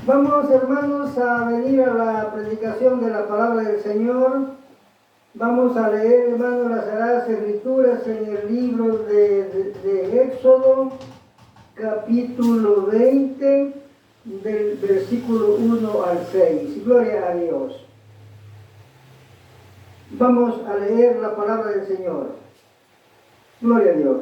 Vamos, hermanos, a venir a la predicación de la palabra del Señor. Vamos a leer, hermanos, las Sagradas Escrituras en el libro de Éxodo, capítulo 20, del versículo 1 al 6. Gloria a Dios. Vamos a leer la palabra del Señor. Gloria a Dios.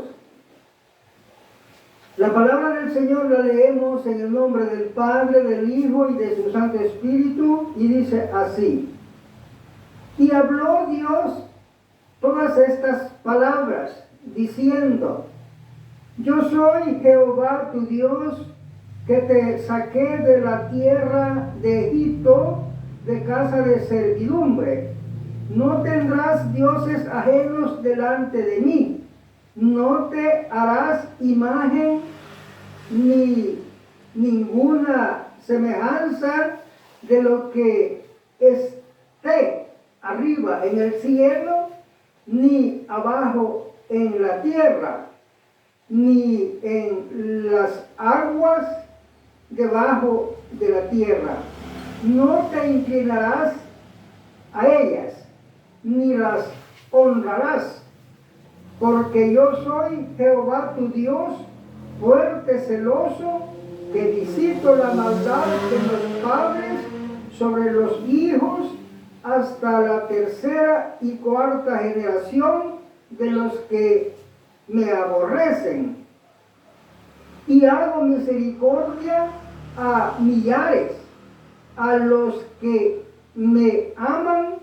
La palabra del Señor la leemos en el nombre del Padre, del Hijo y de su Santo Espíritu, y dice así: Y habló Dios todas estas palabras, diciendo: Yo soy Jehová tu Dios, que te saqué de la tierra de Egipto, de casa de servidumbre. No tendrás dioses ajenos delante de mí. No te harás imagen ni ninguna semejanza de lo que esté arriba en el cielo, ni abajo en la tierra, ni en las aguas debajo de la tierra. No te inclinarás a ellas, ni las honrarás, porque yo soy Jehová tu Dios, fuerte, celoso, que visito la maldad de los padres sobre los hijos hasta la tercera y cuarta generación de los que me aborrecen. Y hago misericordia a millares, a los que me aman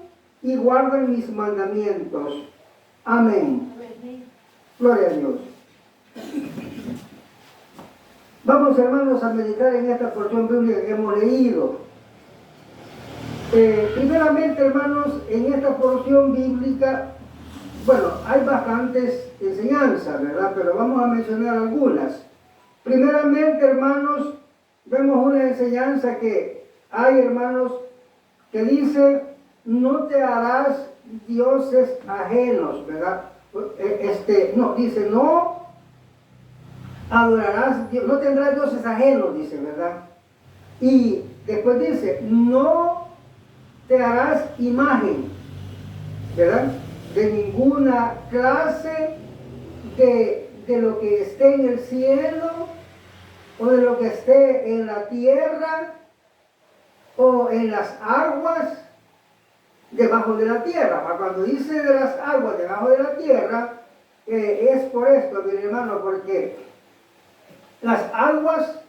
y guardan mis mandamientos. Amén. Gloria a Dios. Vamos, hermanos, a meditar en esta porción bíblica que hemos leído. Primeramente, hermanos, en esta porción bíblica, bueno, hay bastantes enseñanzas, ¿verdad? Pero vamos a mencionar algunas. Primeramente, hermanos, vemos una enseñanza que hay, hermanos, que dice: no te harás dioses ajenos, ¿verdad? Dice: no adorarás, no tendrás dioses ajenos, dice, ¿verdad? Y después dice: no te harás imagen, ¿verdad? De ninguna clase, de lo que esté en el cielo, o de lo que esté en la tierra, o en las aguas debajo de la tierra. Cuando dice de las aguas debajo de la tierra, es por esto, mi hermano, porque las aguas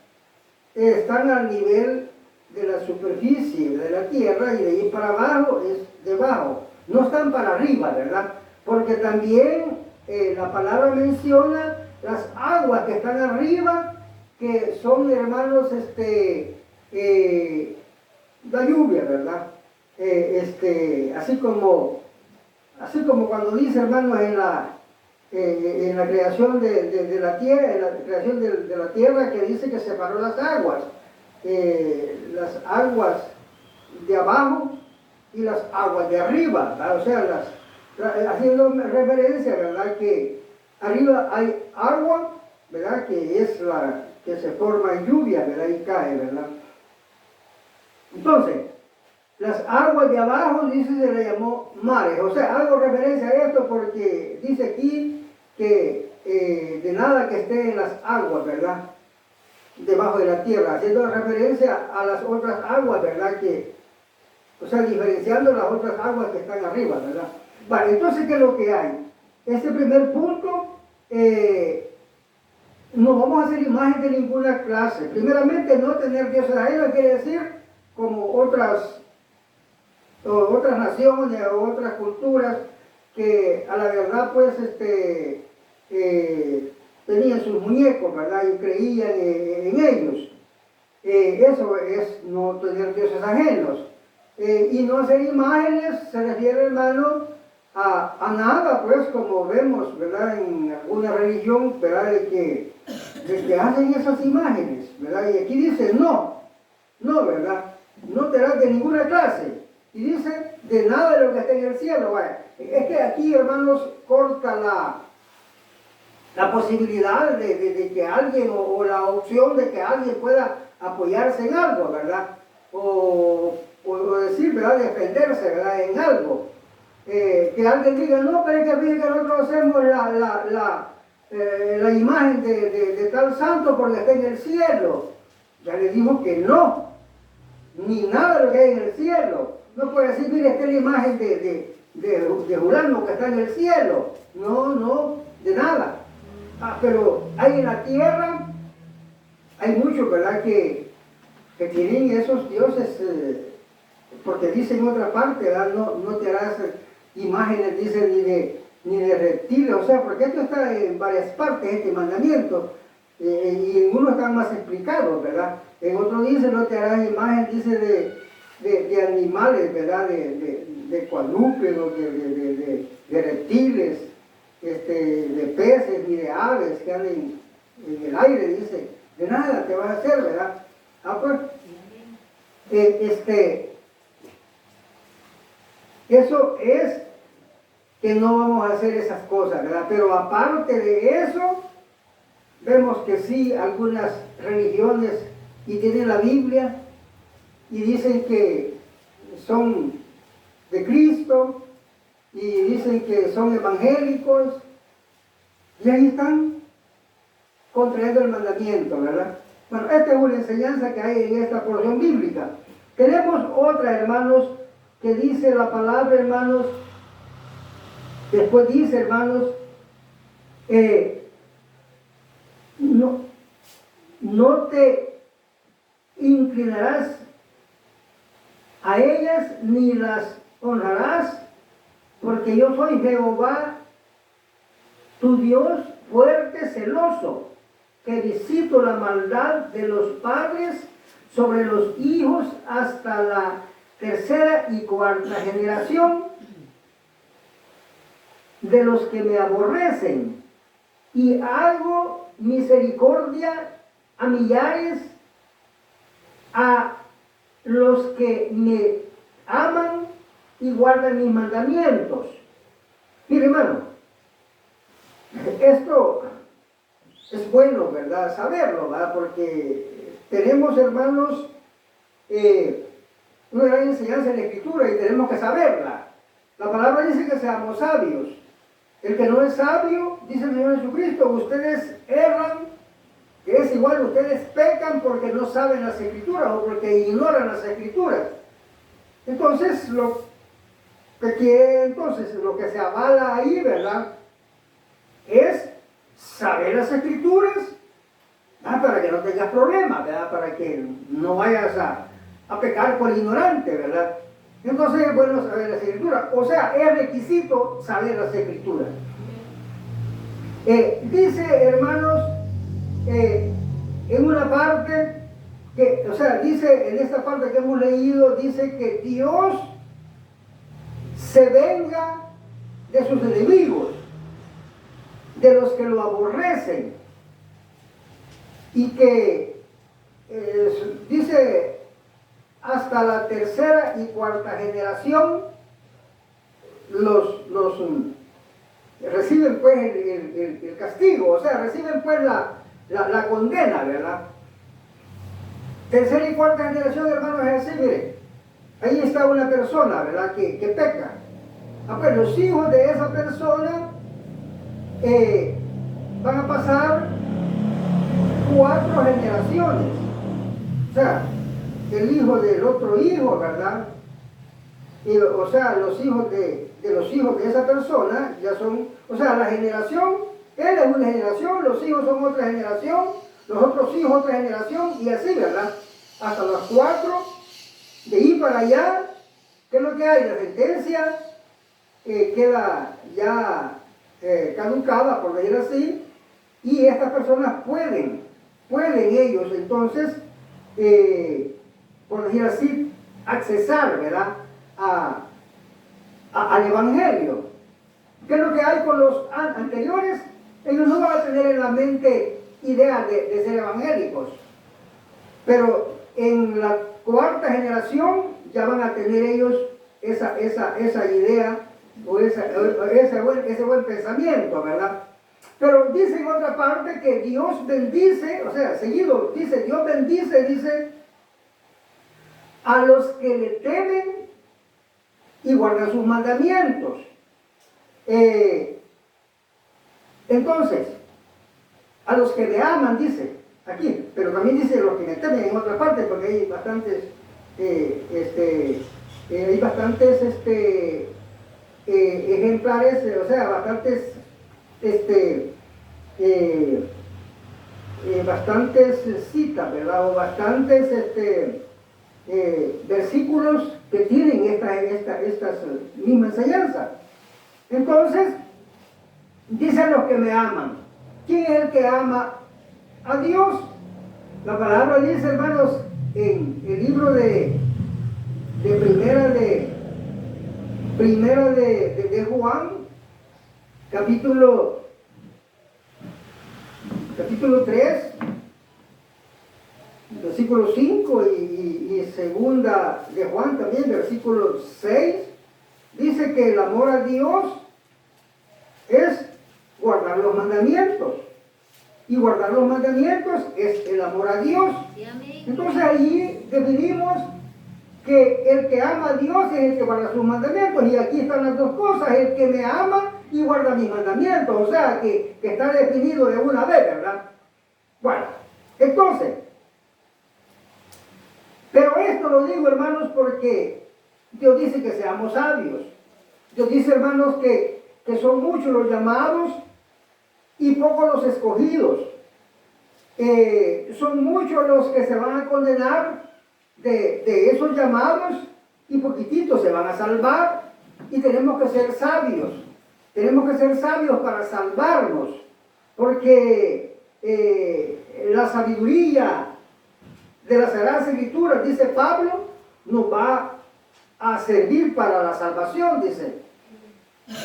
están al nivel de la superficie de la tierra, y de ahí para abajo es debajo. No están para arriba, ¿verdad? Porque también la palabra menciona las aguas que están arriba, que son, hermanos, la lluvia, ¿verdad? Así como cuando dice, hermanos, en la creación de la tierra, en la creación de la tierra, que dice que separó las aguas de abajo y las aguas de arriba, ¿verdad? O sea, haciendo referencia, ¿verdad?, que arriba hay agua, ¿verdad?, que es la que se forma en lluvia, ¿verdad?, y cae, ¿verdad? Entonces, las aguas de abajo, dice, se le llamó mares. O sea, hago referencia a esto porque dice aquí que de nada que esté en las aguas, ¿verdad?, debajo de la tierra, haciendo referencia a las otras aguas, ¿verdad?, o sea, diferenciando las otras aguas que están arriba, ¿verdad? Vale, entonces, ¿qué es lo que hay? Este primer punto, no vamos a hacer imagen de ninguna clase. Primeramente, no tener dioses ajenos quiere decir, como otras naciones o otras culturas, que a la verdad, pues, tenían sus muñecos, ¿verdad?, y creían en ellos. Eso es no tener dioses ajenos. Y no hacer imágenes se refiere, hermano, a nada, pues, como vemos, ¿verdad?, en alguna religión, ¿verdad?, de que hacen esas imágenes, ¿verdad? Y aquí dice: no, ¿verdad? No te harás de ninguna clase. Y dice: de nada de lo que está en el cielo. Vaya, es que aquí, hermanos, corta la posibilidad de que alguien, o la opción de que alguien pueda apoyarse en algo, ¿verdad? O decir, ¿verdad? Defenderse, ¿verdad? En algo. Que alguien diga, no, pero es que fíjense que nosotros hacemos la imagen de tal santo porque está en el cielo. Ya le digo que no, ni nada de lo que hay en el cielo. No puede decir, mire, esta es la imagen de Urano que está en el cielo. No, de nada. Pero hay en la tierra, hay muchos, ¿verdad?, que tienen esos dioses, porque dice en otra parte, ¿verdad? No te harás imágenes, dice, ni de reptiles, o sea, porque esto está en varias partes, este mandamiento, y en uno están más explicados, ¿verdad? En otro dice, no te harás imagen, dice, de animales, ¿verdad? De cuadrúpedos, de reptiles, de peces ni de aves que andan en el aire, dice, de nada te vas a hacer, ¿verdad? Pues, eso es que no vamos a hacer esas cosas, ¿verdad? Pero aparte de eso, vemos que sí, algunas religiones, y tienen la Biblia, y dicen que son de Cristo, y dicen que son evangélicos, y ahí están contrayendo el mandamiento, ¿verdad? Bueno, esta es una enseñanza que hay en esta porción bíblica. Tenemos otra, hermanos, que dice la palabra, hermanos, después dice, hermanos, no te inclinarás a ellas ni las honrarás, porque yo soy Jehová, tu Dios fuerte, celoso, que visito la maldad de los padres sobre los hijos hasta la tercera y cuarta generación de los que me aborrecen, y hago misericordia a millares, a los que me aman y guardan mis mandamientos. Mire, hermano, esto es bueno, ¿verdad? Saberlo, ¿verdad? Porque tenemos, hermanos, una gran enseñanza en la Escritura y tenemos que saberla. La palabra dice que seamos sabios. El que no es sabio, dice el Señor Jesucristo, ustedes erran, que es igual, ustedes pecan porque no saben las Escrituras o porque ignoran las Escrituras. Entonces, lo que se avala ahí, ¿verdad?, es saber las Escrituras, para que no tengas problemas, ¿verdad?, para que no vayas a pecar por ignorante, ¿verdad? Entonces es bueno saber las Escrituras, o sea, es requisito saber las Escrituras. Dice, hermanos, en una parte, dice en esta parte que hemos leído, dice que Dios se venga de sus enemigos, de los que lo aborrecen, y que dice hasta la tercera y cuarta generación reciben pues el castigo, o sea, reciben pues la condena, ¿verdad? Tercera y cuarta generación, hermanos, es así, mire, ahí está una persona, ¿verdad?, que peca. Pues los hijos de esa persona van a pasar 4 generaciones, o sea, el hijo del otro hijo, ¿verdad? O sea, los hijos de los hijos de esa persona ya son, o sea, la generación, él es una generación, los hijos son otra generación, los otros hijos otra generación, y así, ¿verdad? Hasta los 4, de ahí para allá, ¿qué es lo que hay? La sentencia queda ya caducada, por decir así, y estas personas pueden ellos entonces, por decir así, accesar, ¿verdad?, al Evangelio. ¿Qué es lo que hay con los anteriores? Ellos no van a tener en la mente idea de ser evangélicos, pero en la cuarta generación ya van a tener ellos esa idea o ese buen pensamiento, ¿verdad? Pero dice en otra parte que Dios bendice, o sea, seguido dice, Dios bendice, dice, a los que le temen y guardan sus mandamientos. Entonces, a los que le aman, dice, aquí, pero también dice los que me temen en otra parte, porque hay bastantes, ejemplares, o sea, bastantes, bastantes citas, ¿verdad? O bastantes versículos que tienen estas mismas enseñanzas. Entonces, dicen los que me aman. ¿Quién es el que ama a Dios? La palabra dice, hermanos, en el libro de primera de Juan, capítulo 3, versículo 5 y segunda de Juan también, versículo 6, dice que el amor a Dios es guardar los mandamientos. Y guardar los mandamientos es el amor a Dios. Entonces allí definimos que el que ama a Dios es el que guarda sus mandamientos. Y aquí están las dos cosas, el que me ama y guarda mis mandamientos. O sea, que está definido de una vez, ¿verdad? Bueno, entonces, pero esto lo digo, hermanos, porque Dios dice que seamos sabios. Dios dice, hermanos, que son muchos los llamados y pocos los escogidos. Son muchos los que se van a condenar de esos llamados y poquititos se van a salvar. Y tenemos que ser sabios. Tenemos que ser sabios para salvarnos. Porque la sabiduría de las Sagradas Escrituras, dice Pablo, nos va a servir para la salvación, dice.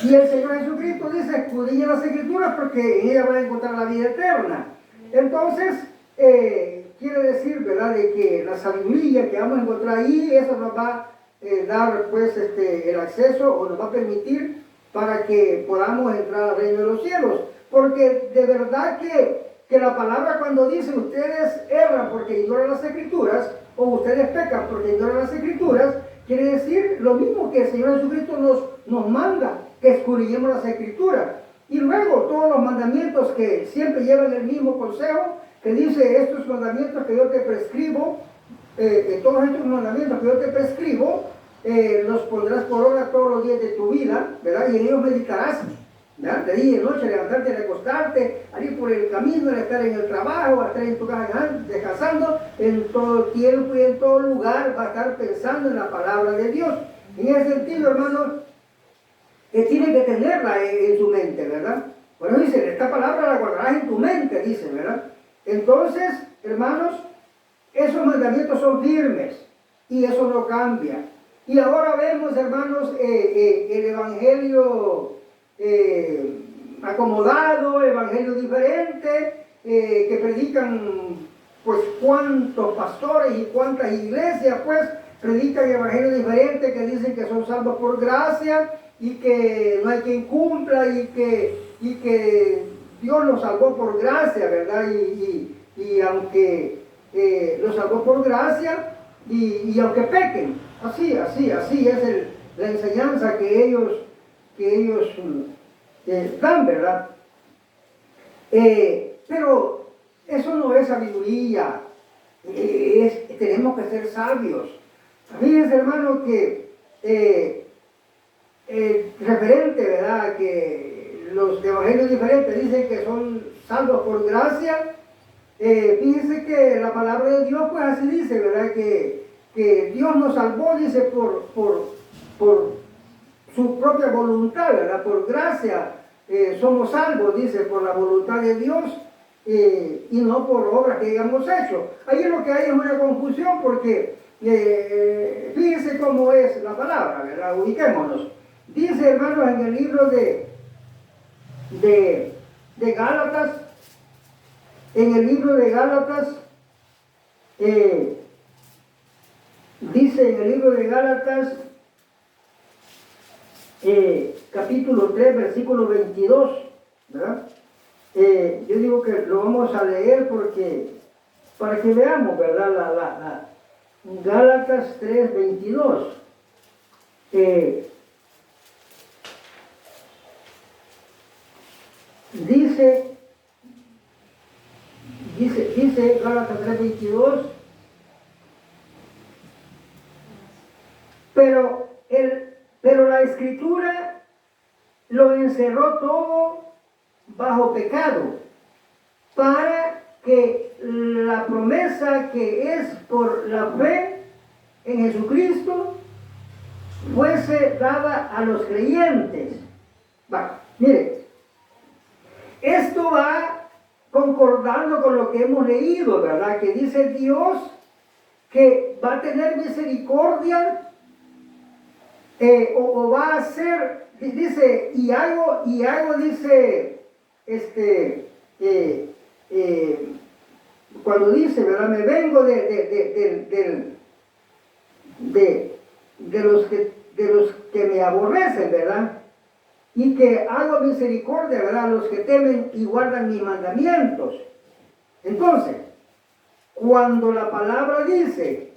Y el Señor Jesucristo dice, escudriñen las Escrituras porque en ellas van a encontrar la vida eterna. Entonces, quiere decir, ¿verdad?, de que la sabiduría que vamos a encontrar ahí, eso nos va a dar, pues, el acceso o nos va a permitir para que podamos entrar al reino de los cielos. Porque de verdad que la palabra cuando dice ustedes erran porque ignoran las Escrituras, o ustedes pecan porque ignoran las Escrituras, quiere decir lo mismo que el Señor Jesucristo nos manda, que escudriñemos las Escrituras. Y luego todos los mandamientos que siempre llevan el mismo consejo, que dice, estos mandamientos que yo te prescribo, todos estos mandamientos que yo te prescribo, los pondrás por obra todos los días de tu vida, ¿verdad? Y en ellos meditarás, ¿verdad? De día y de noche, levantarte y acostarte, al ir por el camino, al estar en el trabajo, al estar en tu casa descansando, en todo tiempo y en todo lugar va a estar pensando en la palabra de Dios. En ese sentido, hermanos, tiene que tenerla en su mente, ¿verdad? Bueno, dice, esta palabra la guardarás en tu mente, dice, ¿verdad? Entonces, hermanos, esos mandamientos son firmes y eso no cambia. Y ahora vemos, hermanos, el evangelio acomodado, evangelio diferente, que predican, pues, cuántos pastores y cuántas iglesias, pues, predican evangelio diferente, que dicen que son salvos por gracia y que no hay quien cumpla y que Dios los salvó por gracia, ¿verdad? Y aunque los salvó por gracia y aunque pequen, así es la enseñanza que ellos dan, ¿verdad? Pero eso no es sabiduría, tenemos que ser sabios. Fíjense, hermano, que referente, ¿verdad?, que los evangelios diferentes dicen que son salvos por gracia. Fíjense que la palabra de Dios, pues así dice, ¿verdad?, que Dios nos salvó, dice, por su propia voluntad, ¿verdad? Por gracia somos salvos, dice, por la voluntad de Dios y no por obras que hayamos hecho. Ahí lo que hay es una confusión porque fíjense cómo es la palabra, ¿verdad? Ubiquémonos. Dice, hermanos, en el libro de Gálatas, dice en el libro de Gálatas, capítulo 3, versículo 22, ¿verdad? yo digo que lo vamos a leer porque, para que veamos, ¿verdad? Gálatas 3:22. Dice Gálatas 3:22, pero la Escritura lo encerró todo bajo pecado, para que la promesa que es por la fe en Jesucristo fuese dada a los creyentes. Mire, esto va concordando con lo que hemos leído, ¿verdad? Que dice Dios que va a tener misericordia, o va a hacer, dice, y hago, dice, cuando dice, ¿verdad? Me vengo de los que me aborrecen, ¿verdad? Y que hago misericordia, ¿verdad? A los que temen y guardan mis mandamientos. Entonces, cuando la palabra dice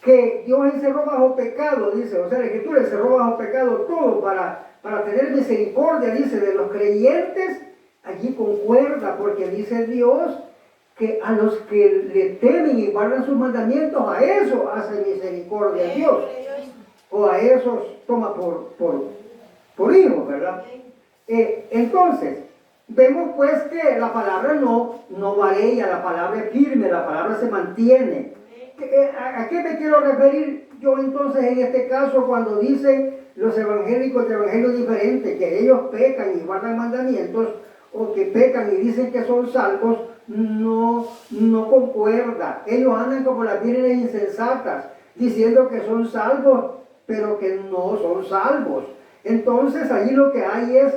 que Dios encerró bajo pecado, dice, o sea, la Escritura encerró bajo pecado todo para tener misericordia, dice, de los creyentes, allí concuerda, porque dice Dios que a los que le temen y guardan sus mandamientos, a eso hace misericordia Dios, o a esos toma por hijos, ¿verdad? Entonces, vemos pues que la palabra no varía, la palabra es firme, la palabra se mantiene. ¿A qué me quiero referir yo entonces en este caso cuando dicen los evangélicos de evangelios diferentes, que ellos pecan y guardan mandamientos, o que pecan y dicen que son salvos? No concuerda. Ellos andan como las vírgenes insensatas, diciendo que son salvos, pero que no son salvos. Entonces allí lo que hay es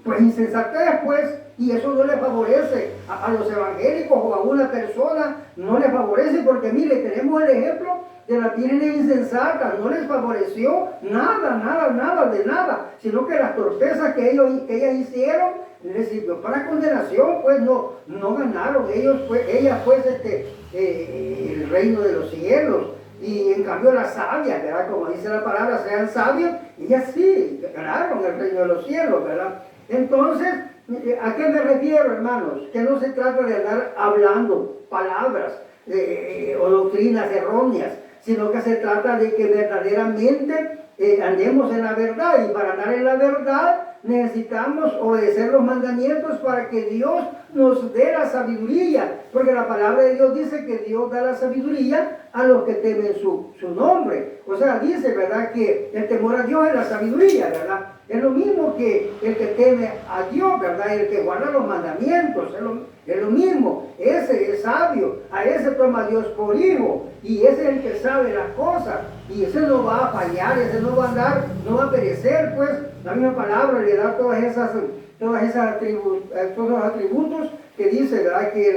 pues insensatez, pues, y eso no le favorece a los evangélicos o a una persona, no le favorece, porque mire, tenemos el ejemplo de la vírgenes insensatas, no les favoreció nada, sino que las torpezas que ellas hicieron les sirvió para condenación, pues no ganaron ellas pues el reino de los cielos. Y en cambio las sabias, ¿verdad? Como dice la palabra, sean sabios, ellas sí ganaron el reino de los cielos, ¿verdad? Entonces, ¿a qué me refiero, hermanos? Que no se trata de andar hablando palabras o doctrinas erróneas, sino que se trata de que verdaderamente andemos en la verdad, y para andar en la verdad necesitamos obedecer los mandamientos para que Dios nos dé la sabiduría, porque la palabra de Dios dice que Dios da la sabiduría a los que temen su nombre. O sea, dice, ¿verdad?, que el temor a Dios es la sabiduría, ¿verdad? Es lo mismo que el que teme a Dios, ¿verdad? Y el que guarda los mandamientos, es lo mismo. Ese es sabio, a ese toma Dios por hijo, y ese es el que sabe las cosas, y ese no va a fallar, ese no va a andar, no va a perecer, pues la misma palabra le da todos esos atributos que dice, ¿verdad? Que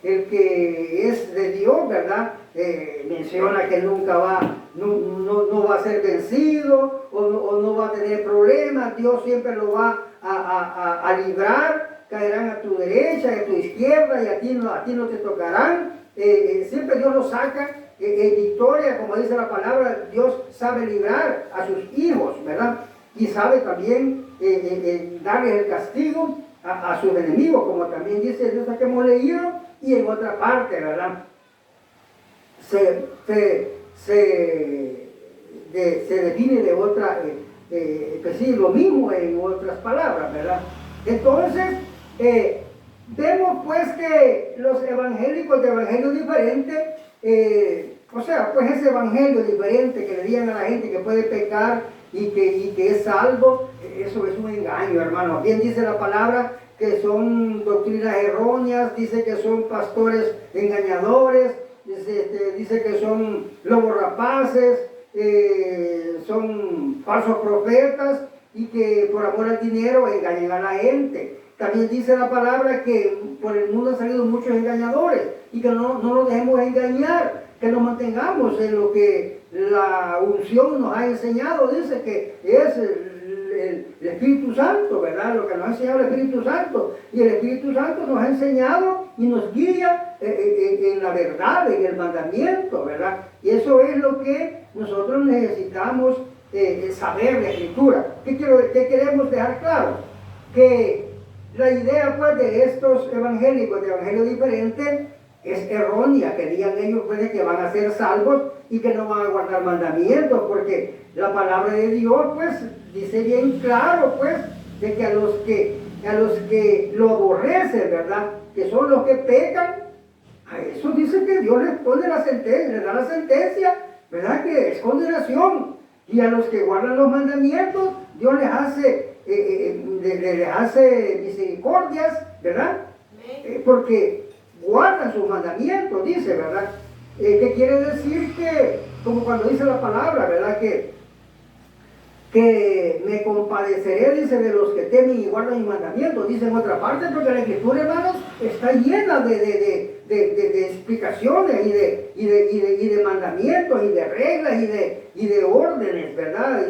el que es de Dios, ¿verdad? Menciona que nunca no va a ser vencido, o no va a tener problemas. Dios siempre lo va a librar. Caerán a tu derecha y a tu izquierda, y a ti no te tocarán. Siempre Dios lo saca en victoria, como dice la palabra. Dios sabe librar a sus hijos, ¿verdad? Y sabe también darle el castigo a sus enemigos, como también dice Dios que hemos leído, y en otra parte, ¿verdad? Se define de otra, pues sí, lo mismo en otras palabras, ¿verdad? Entonces, vemos pues que los evangélicos de evangelios diferentes, o sea, pues ese evangelio diferente que le digan a la gente que puede pecar y que es salvo, eso es un engaño, hermano. Bien dice la palabra que son doctrinas erróneas, dice que son pastores engañadores, dice que son lobos rapaces, son falsos profetas, y que por amor al dinero engañan a la gente. También dice la palabra que por el mundo han salido muchos engañadores, y que no nos dejemos engañar, que nos mantengamos en lo que la unción nos ha enseñado. Dice que es el Espíritu Santo, ¿verdad? Lo que nos ha enseñado el Espíritu Santo. Y el Espíritu Santo nos ha enseñado y nos guía en la verdad, en el mandamiento, ¿verdad? Y eso es lo que nosotros necesitamos saber de Escritura. ¿Qué queremos dejar claro? Que la idea pues de estos evangélicos, de evangelio diferente, es errónea, que digan ellos pues que van a ser salvos y que no van a guardar mandamientos, porque la palabra de Dios pues dice bien claro pues de que a los que lo aborrecen, ¿verdad? Que son los que pecan, a eso dice que Dios les pone la sentencia, les da la sentencia, ¿verdad? Que es condenación. Y a los que guardan los mandamientos, Dios les hace misericordias, ¿verdad? Porque guardan sus mandamientos, dice, ¿verdad? Que quiere decir que, como cuando dice la palabra, ¿verdad? Que me compadeceré, dice, de los que temen y guardan mis mandamientos, dice en otra parte, porque la Escritura, hermanos, está llena de explicaciones y de mandamientos y de reglas y de órdenes, ¿verdad?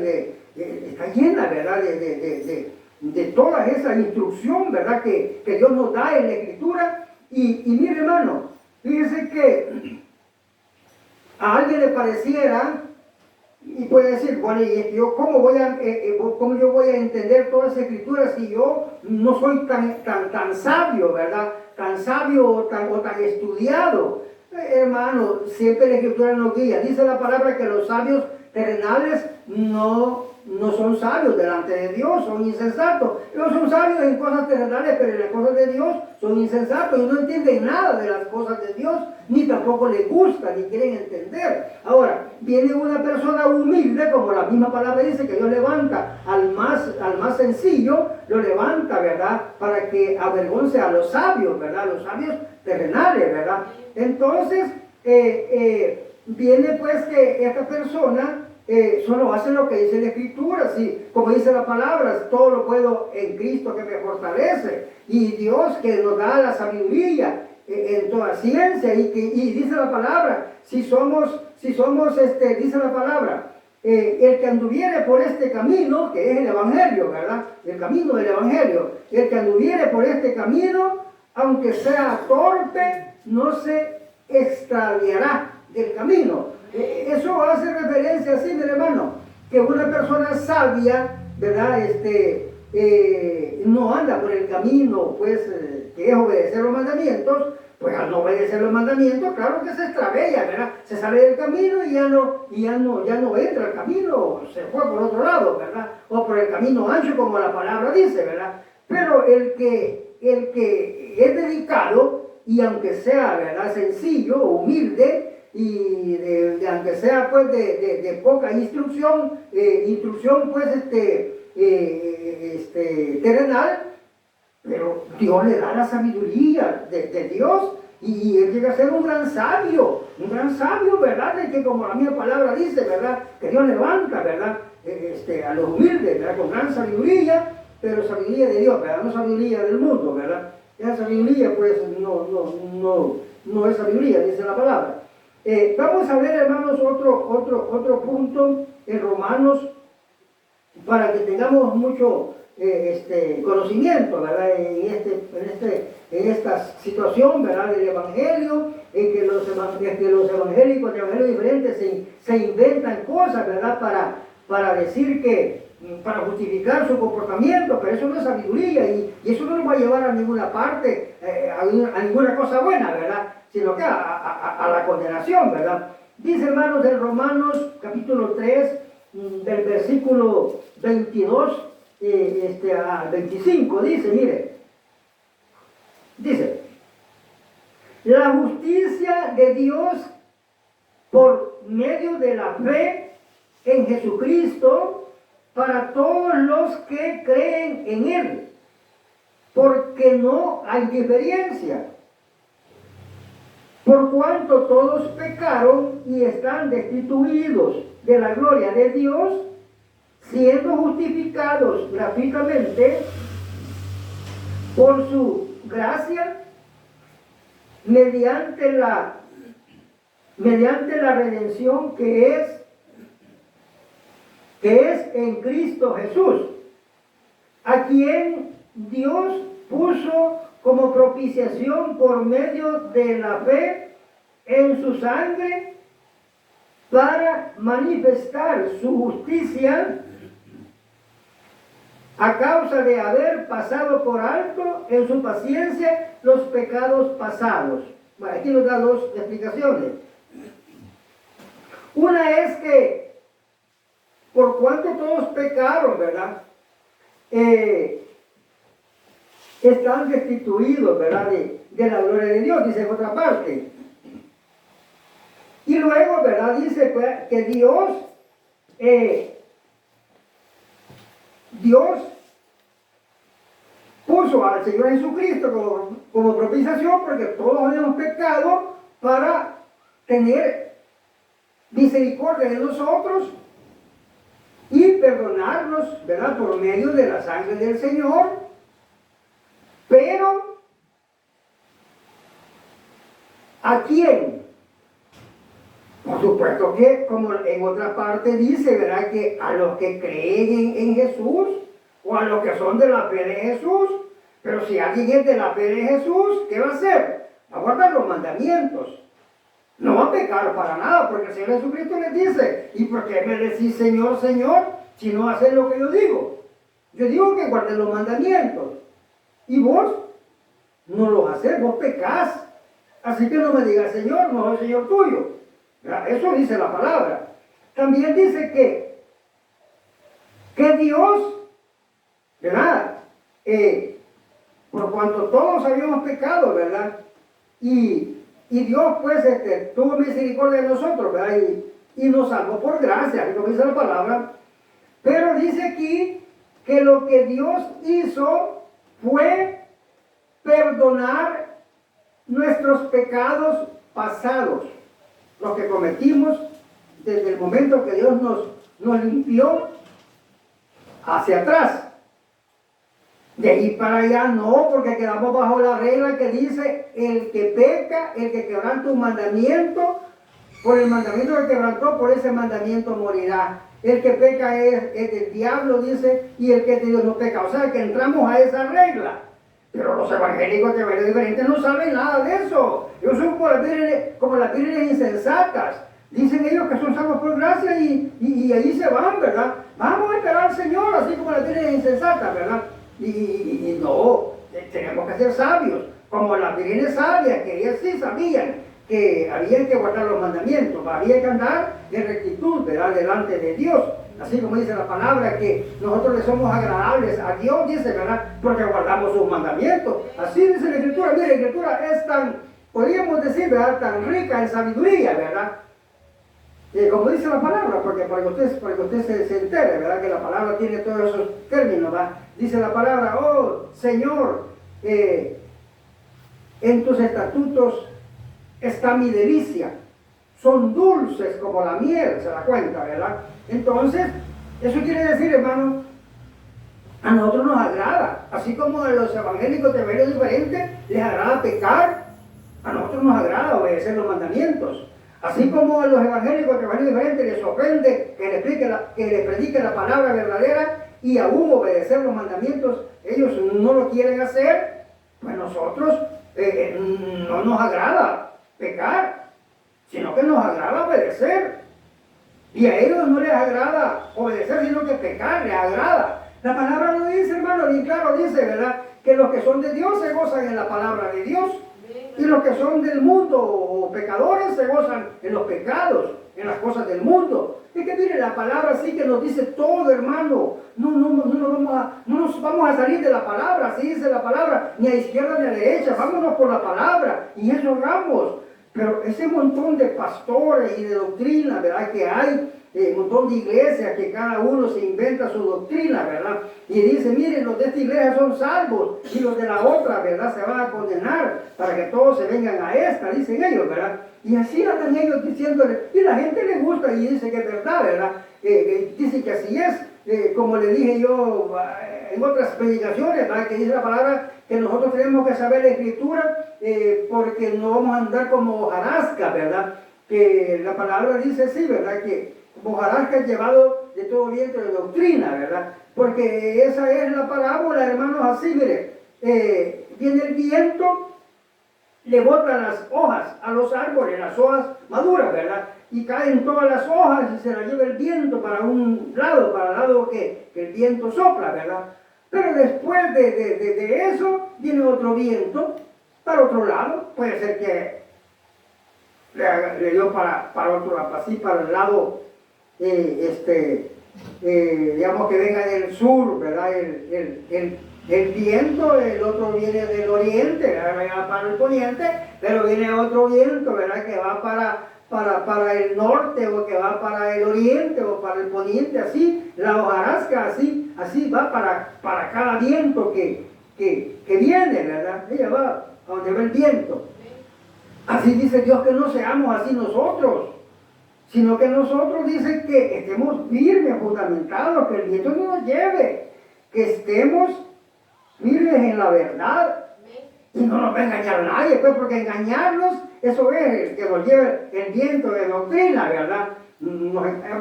Está llena, ¿verdad? De toda esa instrucción, ¿verdad? Que Dios nos da en la Escritura. Y mire, hermano, fíjese que a alguien le pareciera, y puede decir, bueno, y es que yo, ¿cómo yo voy a entender toda esa Escritura si yo no soy tan sabio, ¿verdad? Tan sabio o tan estudiado. Hermano, siempre la Escritura nos guía. Dice la palabra que los sabios terrenales no son sabios delante de Dios, son insensatos. Ellos son sabios en cosas terrenales, pero en las cosas de Dios son insensatos y no entienden nada de las cosas de Dios, ni tampoco les gusta, ni quieren entender. Ahora, viene una persona humilde, como la misma palabra dice, que Dios levanta al más sencillo, lo levanta, ¿verdad? Para que avergonce a los sabios, ¿verdad? Los sabios terrenales, ¿verdad? Entonces, viene pues que esta persona solo hace lo que dice la Escritura, sí, como dice la palabra, todo lo puedo en Cristo que me fortalece, y Dios que nos da la sabiduría en toda ciencia, y dice la palabra, dice la palabra, el que anduviere por este camino, que es el Evangelio, ¿verdad? El camino del Evangelio, el que anduviere por este camino, aunque sea torpe, no se extraviará del camino. Eso hace referencia así, mi hermano, que una persona sabia, ¿verdad? No anda por el camino, pues, que es obedecer los mandamientos. Pues al no obedecer los mandamientos, claro que se extravía, ¿verdad? Se sale del camino y ya no entra al camino, se fue por otro lado, ¿verdad? O por el camino ancho, como la palabra dice, ¿verdad? Pero el que es dedicado, y aunque sea, ¿verdad?, sencillo, humilde, y aunque sea pues de poca instrucción pues terrenal, pero Dios le da la sabiduría de Dios, y él llega a ser un gran sabio, ¿verdad? De que, como la misma palabra dice, ¿verdad?, que Dios levanta, ¿verdad?, a los humildes, ¿verdad?, con gran sabiduría, pero sabiduría de Dios, ¿verdad?, no sabiduría del mundo, ¿verdad? Esa sabiduría pues no es sabiduría, dice la palabra. Vamos a ver, hermanos, otro punto en Romanos, para que tengamos mucho conocimiento, ¿verdad?, en esta situación, ¿verdad?, del Evangelio, en que los evangélicos de evangelio diferentes se inventan cosas, ¿verdad?, para decir para justificar su comportamiento, pero eso no es sabiduría, y eso no nos va a llevar a ninguna parte, a ninguna cosa buena, ¿verdad?, sino que a la condenación, ¿verdad? Dice, hermanos, en Romanos capítulo 3, del versículo 22 al 25, dice, la justicia de Dios por medio de la fe en Jesucristo para todos los que creen en Él, porque no hay diferencia. Por cuanto todos pecaron y están destituidos de la gloria de Dios, siendo justificados gratuitamente por su gracia, mediante la redención que es en Cristo Jesús. a quien Dios puso como propiciación por medio de la fe en su sangre para manifestar su justicia a causa de haber pasado por alto en su paciencia los pecados pasados. Bueno, aquí nos da dos explicaciones. Una es que por cuanto todos pecaron, ¿verdad? Están destituidos, ¿verdad? De la gloria de Dios, dice en otra parte. Y luego, ¿verdad? Dice pues, que Dios puso al Señor Jesucristo como propiciación porque todos habíamos pecado para tener misericordia de nosotros y perdonarnos, ¿verdad? Por medio de la sangre del Señor. Pero, ¿a quién? Por supuesto que, como en otra parte dice, ¿verdad? Que a los que creen en Jesús, o a los que son de la fe de Jesús. Pero si alguien es de la fe de Jesús, ¿qué va a hacer? Va a guardar los mandamientos. No va a pecar para nada, porque el Señor Jesucristo les dice, ¿y por qué me decís Señor, Señor, si no haces lo que yo digo? Yo digo que guarden los mandamientos. Y vos no los haces, vos pecás. Así que no me digas Señor, no soy Señor tuyo. Eso dice la palabra. También dice que Dios, ¿verdad? Por cuanto todos habíamos pecado, ¿verdad? Y Dios pues tuvo misericordia de nosotros, ¿verdad? Y nos salvó por gracia, como dice la palabra. Pero dice aquí que lo que Dios hizo fue perdonar nuestros pecados pasados, los que cometimos desde el momento que Dios nos limpió hacia atrás. De ahí para allá no, porque quedamos bajo la regla que dice, el que peca, el que quebranta un mandamiento, por el mandamiento que quebrantó, por ese mandamiento morirá. El que peca es del diablo, dice, y el que es de Dios no peca. O sea que entramos a esa regla. Pero los evangélicos de varios diferentes no saben nada de eso. Ellos son como las vírgenes insensatas. Dicen ellos que son salvos por gracia y ahí se van, ¿verdad? Vamos a esperar al Señor, así como las vírgenes insensatas, ¿verdad? Y no, tenemos que ser sabios, como las vírgenes sabias, que ellas sí sabían que había que guardar los mandamientos, había que andar en rectitud, ¿verdad? Delante de Dios. Así como dice la palabra, que nosotros le somos agradables a Dios, dice, ¿verdad? Porque guardamos sus mandamientos. Así dice la Escritura. Mire, la Escritura es tan, podríamos decir, ¿verdad? Tan rica en sabiduría, ¿verdad? Como dice la palabra, porque para que usted se entere, ¿verdad? Que la palabra tiene todos esos términos, ¿verdad? Dice la palabra, oh Señor, en tus estatutos está mi delicia. Son dulces como la miel, se da cuenta, ¿verdad? Entonces, eso quiere decir, hermano, a nosotros nos agrada, así como a los evangélicos de varios diferentes les agrada pecar, a nosotros nos agrada obedecer los mandamientos. Así como a los evangélicos de varios diferentes les ofende que les predique la palabra verdadera y aún obedecer los mandamientos, ellos no lo quieren hacer, pues nosotros no nos agrada pecar, sino que nos agrada obedecer. Y a ellos no les agrada obedecer, sino que pecar les agrada. La palabra lo dice, hermano, bien claro dice, ¿verdad? Que los que son de Dios se gozan en la palabra de Dios. Y los que son del mundo o pecadores se gozan en los pecados, en las cosas del mundo. Es que mire, la palabra sí que nos dice todo, hermano. No nos vamos a salir de la palabra, así dice la palabra, ni a izquierda ni a derecha, vámonos por la palabra, y eso hagamos. Pero ese montón de pastores y de doctrina, ¿verdad? Que hay, un montón de iglesias que cada uno se inventa su doctrina, ¿verdad? Y dice, miren, los de esta iglesia son salvos y los de la otra, ¿verdad? Se van a condenar para que todos se vengan a esta, dicen ellos, ¿verdad? Y así andan ellos diciéndole, y la gente le gusta y dice que es verdad, ¿verdad? Dice que así es, como le dije yo en otras predicaciones, ¿verdad? Que dice la palabra que nosotros tenemos que saber la Escritura porque no vamos a andar como hojarasca, ¿verdad? que la palabra dice así, ¿verdad? Que hojarasca es llevado de todo viento de doctrina, ¿verdad? Porque esa es la parábola, hermanos, así, mire, viene el viento, le botan las hojas a los árboles, las hojas maduras, ¿verdad? Y caen todas las hojas y se las lleva el viento para un lado, para el lado que el viento sopla, ¿verdad? Pero después de eso viene otro viento para otro lado, puede ser que le dio para otro, así para el lado, digamos que venga del sur, ¿verdad? El viento, el otro viene del oriente, ¿verdad? Para el poniente, pero viene otro viento, ¿verdad? Que va para el norte, o que va para el oriente, o para el poniente, así, la hojarasca, así va para cada viento que viene, ¿verdad? Ella va a donde va el viento. Así dice Dios que no seamos así nosotros, sino que nosotros dice que estemos firmes, fundamentados, que el viento no nos lleve, que estemos firmes en la verdad y no nos va a engañar nadie, pues, porque engañarnos, eso es el que nos lleve el viento de doctrina, ¿verdad?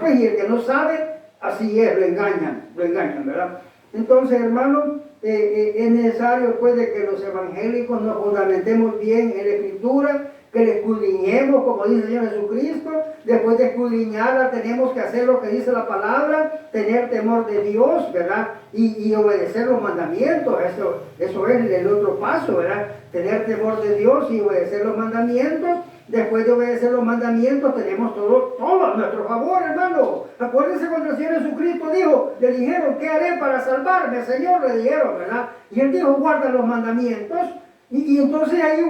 Pues, y el que no sabe, así es, lo engañan, ¿verdad? Entonces, hermanos, es necesario, pues, de que los evangélicos nos fundamentemos bien en la Escritura, que le escudriñemos, como dice el Señor Jesucristo. Después de escudriñarla tenemos que hacer lo que dice la palabra, tener temor de Dios, ¿verdad? Y obedecer los mandamientos. Eso es el otro paso, ¿verdad? Tener temor de Dios y obedecer los mandamientos. Después de obedecer los mandamientos tenemos todo a nuestro favor, hermano. Acuérdense cuando el Señor Jesucristo dijo, le dijeron, ¿qué haré para salvarme, Señor? Le dijeron, ¿verdad? Y Él dijo, guarda los mandamientos. Y entonces ahí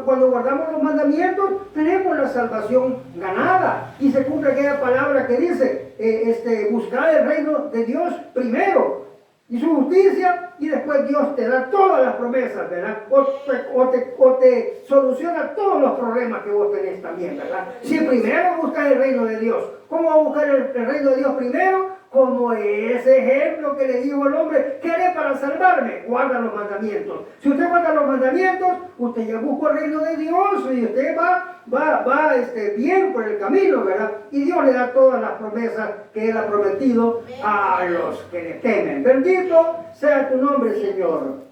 cuando guardamos los mandamientos, tenemos la salvación ganada. Y se cumple aquella palabra que dice, buscar el reino de Dios primero y su justicia, y después Dios te da todas las promesas, ¿verdad? O te soluciona todos los problemas que vos tenés también, ¿verdad? Si primero buscas el reino de Dios. ¿Cómo va a buscar el reino de Dios primero? Como ese ejemplo que le dijo el hombre, ¿qué haré para salvarme? Guarda los mandamientos. Si usted guarda los mandamientos, usted ya busca el reino de Dios y usted va bien por el camino, ¿verdad? Y Dios le da todas las promesas que Él ha prometido a los que le temen. Bendito sea tu nombre, Señor.